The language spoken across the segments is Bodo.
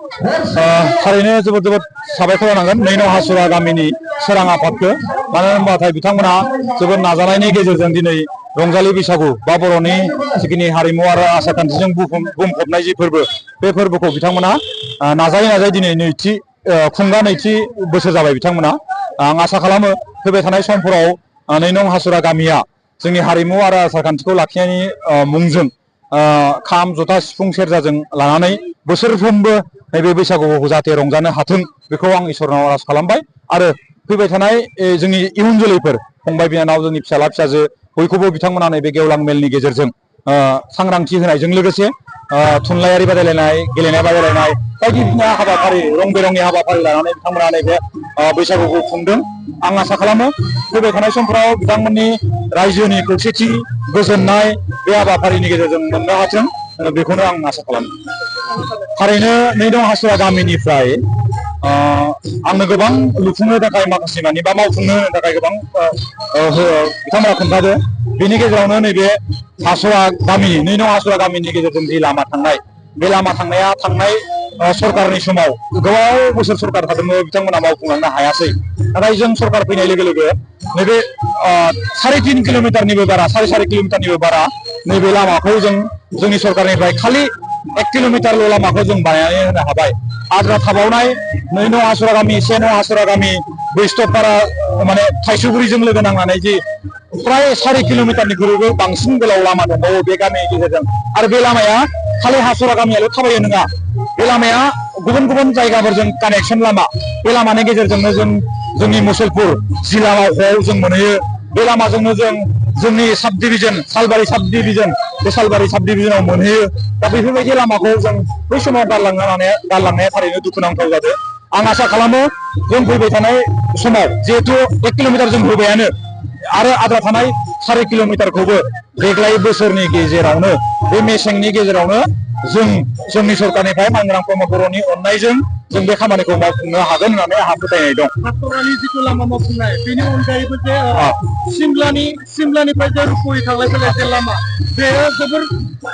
थारैनो जोबोद जोबोद साबायखर होनांगोन नैनं हासुरा गामिनि सोरां आफादखौ मानो होनबाथाय बिथांमोना जोबोद नाजानायनि गेजेरजों दिनै रंजालि बैसागु बा बर'नि जिखिनि हारिमु आरो आसार खान्थिजों बुंफबनाय जि फोरबो बे फोरबोखौ बिथांमोना नाजायै नाजायै दिनै नैथि बोसोर जाबाय बिथांमोना आं आसा खालामो फैबाय थानाय समफोराव नैनं हासुरा गामिया जोंनि हारिमु आरो आसार खान्थिखौ लाखिनायनि मुंजों खाम जथा सिफुं सेरजाजों लानानै बोसोरफ्रोमबो नैबे बैसागुखौ जाहाथे रंजानो हाथों बेखौ आं इसोरनाव आरज खालामबाय आरो फैबाय थानाय जोंनि इयुन जोलैफोर फंबाय बिनानाव जोंनि फिसाला फिसाजो बयखौबो बिथांमोना नैबे गेवलां मेलनि गेजेरजों सांग्रांथि होनायजों लोगोसे थुनलाइयारि बादायलायनाय गेलेनाय बादायलायनाय बायदिसिना हाबाफारि रं बेरंनि हाबाफारि लानानै बिथांमोना नैबे बैसागुखौ खुंदों आं आसा खालामो फैबाय थानाय समफ्राव बिथांमोननि रायजोनि खौसेथि गोजोननाय बे हाबाफारिनि गेजेरजों मोननो हाथों बेखौनो आं आसा खालामो थारैनो नैनं हासुरा गामिनिफ्राय आंनो गोबां लुफुंनो थाखाय माखासे मानि बा मावफुंनो होनो थाखाय गोबां बिथांमोना खोन्थादो बेनि गेजेरावनो नैबे हासुरा गामि नैनं हासुरा गामिनि गेजेरजों जि लामा थांनाय बे लामा थांनाया थांनाय सरकारनि समाव गोबाव बोसोर सरकार थादोंमोन बिथांमोना मावफुंलांनो हायासै नाथाय जों सरकार फैनाय लोगो लोगो नैबे 3.5 किल'मिटारनिबो बारा 4.5 किल'मिटारनिबो बारा नैबे लामाखौ जोंनि सरकारनिफ्राय खालि 1 किल'मिटारल' लामाखौ जों बानायनानै होनो हाबाय आद्रा थाबावनाय नैनं हासुरा गामि सेनं हासुरा गामि बैस्थपारा माने थाइसुगुरिजों लोगो नांनानै जि प्राय 4 किल'मिटारनिख्रुइबो बांसिन गोलाव लामा दंबावो बे गामिनि गेजेरजों आरो बे लामाया खालि हासुरा गामियाल' थाबायो नङा बे लामाया गुबुन गुबुन जायगाफोरजों कानेक्सन लामा बे लामानि गेजेरजोंनो जोंनि मुसलपुर जिल्ला मावख'आव जों मोनहैयो बे लामाजोंनो जोंनि साब डिभिजन सालबारि साब डिभिजन बे सालबारि साब डिभिजनाव मोनहैयो दा बेफोरबायदि लामाखौ जों बै समाव गारलांनाया थारैनो दुखुनांथाव जादों आं आसा खालामो जों फैबाय थानाय समाव जिहेथु 1 किल'मिटार जों होबायानो आरो आद्रा थानाय 4 किल'मिटारखौबो देग्लाय बोसोरनि गेजेरावनो बे मेसेंनि गेजेरावनो जोंनि सरकारनिफ्राय मानगोनां प्रमद बर'नि अननायजों जों बे खामानिखौ मावफुंनो हागोन होननानै आंहा फोथायनाय दं हासुरानि जिथु लामा मावफुंनाय बेनि अनगायैबो जे सिमलानिफ्राय जे रुप'हि थांलाय फैलाय जे लामा बेयो जोबोर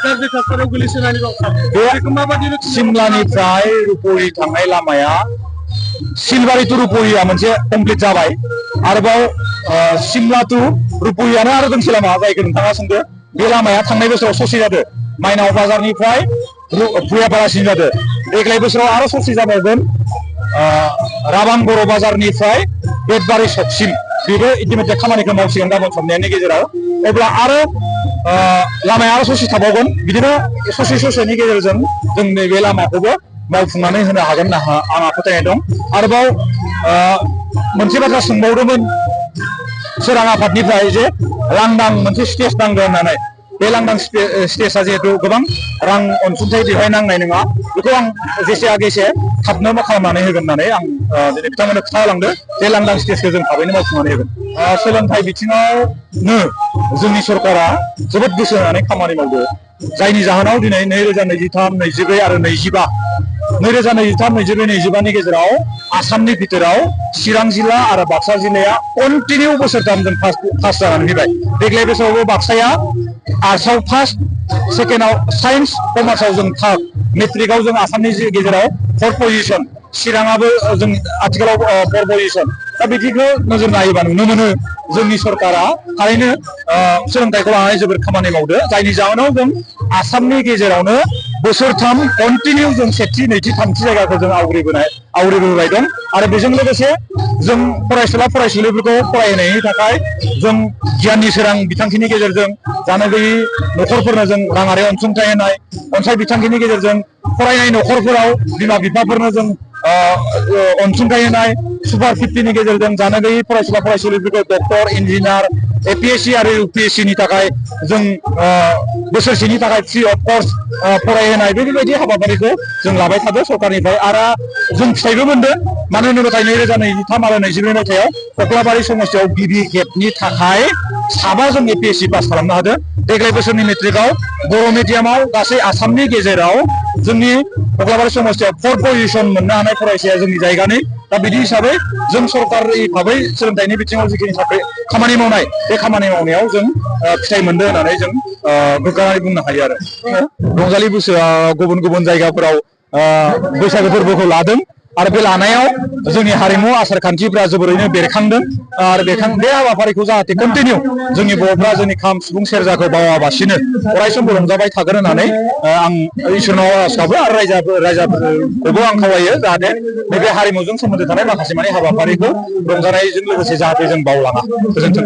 गाज्रि थासारियाव गोलैसोनानै दं बेखौ माबायदि सिमलानिफ्राय रुप'हि थांनाय लामाया सिलबारि टु रुप'हिया मोनसे कमप्लिट जाबाय आरोबाव सिमला टु रुप'हियानो आरो दोंसे लामा जायखौ नोंथाङा सोंदो बे लामाया थांनाय बोसोराव ससे जादों माइनाव बाजारनिफ्राय भुयापारासिम जादों देग्लाय बोसोराव आरो ससे जाबावगोन राबां बर' बाजारनिफ्राय बेटबारि सकसिम बेबो इतिमध्य खामानिखौ मावसिगोन गाबोन समनियानि गेजेराव अब्ला आरो लामाया आरो ससे थाबावगोन बिदिनो ससेनि गेजेरजों जों नैबे लामाखौबो मावफुंनानै होनो हागोन होनना आंहा फोथायनाय दं आरोबाव मोनसे बाथ्रा सोंबावदोंमोन सोरां आफादनिफ्राय जे लांदां मोनसे स्टेज नांगौ होननानै बे लांदां स्टेजआ जिहेतु गोबां रां अनसुंथाइ बेवहाय नांनाय नङा बेखौ आं जेसे आगेसे थाबनो खालामनानै होगोन होननानै आं दिनै बिथांमोननो खोन्थालांदों बे लांदां स्टेजखौ जों थाबैनो मावफुंनानै होगोन सोलोंथाइ बिथिङावनो जोंनि सरकारा जोबोद गोसो होनानै खामानि मावदों जायनि जाहोनाव दिनै 2023, 24 आरो 25 2023-24-25नि गेजेराव आसामनि भितराव चिरां जिल्ला आरो बाक्सा जिल्लाया कन्टिनिउ बोसोरथाम जों फार्स्ट जानानै फैबाय देग्लाय बोसोरावबो बाक्साया आर्ट्सआव फार्स्ट सेकेन्डआव साइन्स कमार्सआव जों थार्ड मेट्रिकआव जों आसामनि गेजेराव 4th पजिशन चिराङाबो जों आथिखालाव 4th पजिशन दा बिदिखौ नोजोर नायोबा नुनो मोनो जोंनि सरकारा थारैनो सोलोंथाइखौ लानानै जोबोर खामानि मावदों जायनि जाहोनाव जों आसामनि गेजेरावनो बोसोरथाम कन्टिनिउ जों सेथि नैथि थामथि जायगाखौ जों आवग्रिबोबाय दं आरो बेजों लोगोसे जों फरायसुला फरायसुलिफोरखौ फरायहोनायनि थाखाय जों गियाननि सोरां बिथांखिनि गेजेरजों जानो गैयै न'खरफोरनो जों राङारि अनसुंथाइ होनाय अनसाय बिथांखिनि गेजेरजों फरायनाय न'खरफोराव बिमा बिफाफोरनो जों अनसुंथाइ होनाय सुपार 50नि गेजेरजों जानो गैयै फरायसुला फरायसुलिफोरखौ डक्टर इन्जिनियार APSC आरो UPSC नि थाखाय जों बोसोरसेनि थाखाय फ्रि अफ कस्ट फरायहोनाय बेबायदि हाबाफारिखौ जों लाबाय थादों सरकारनिफ्राय आरो जों फिथाइबो मोनदों मानो होनोब्ला 2023 आरो 24 मायथाइयाव कक्लाबारि समस्तियाव गिबि खेबनि थाखाय 7 जों APSC पास खालामनो हादों देग्लाय बोसोरनि मेट्रिकआव बर' मिडियामाव गासै आसामनि गेजेराव जोंनि कक्लाबारि समस्तियाव 4th पजिशन मोननो हानाय फरायसाया जोंनि जायगानि दा बिदि हिसाबै जों सरकारि भाबै सोलोंथाइनि बिथिङाव जिखिनि खामानि मावनाय बे खामानि मावनायाव जों फिथाइ मोनदों होननानै जों गोग्गानानै बुंनो हायो आरो रंजालि बैसागुआ गुबुन गुबुन जायगाफोराव बैसागो फोरबोखौ लादों आरो बे लानायाव जोंनि हारिमु आसार खान्थिफ्रा जोबोरैनो बेरखांदों आरो बे हाबाफारिखौ जाहाथे कन्टिनिउ जोंनि बर'फ्रा जोंनि खाम सिफुं सेरजाखौ बावाबासिनो अरायसमबो रंजाबाय थागोन होननानै आं इसोरनाव आरज गाबो आरो रायजोफोरखौबो आं खावलायो जाहाथे नैबे हारिमुजों सोमोन्दो थानाय माखासे माने हाबाफारिखौ रंजानायजों लोगोसे जाहाथे जों बावलाङा। गोजोन्थों।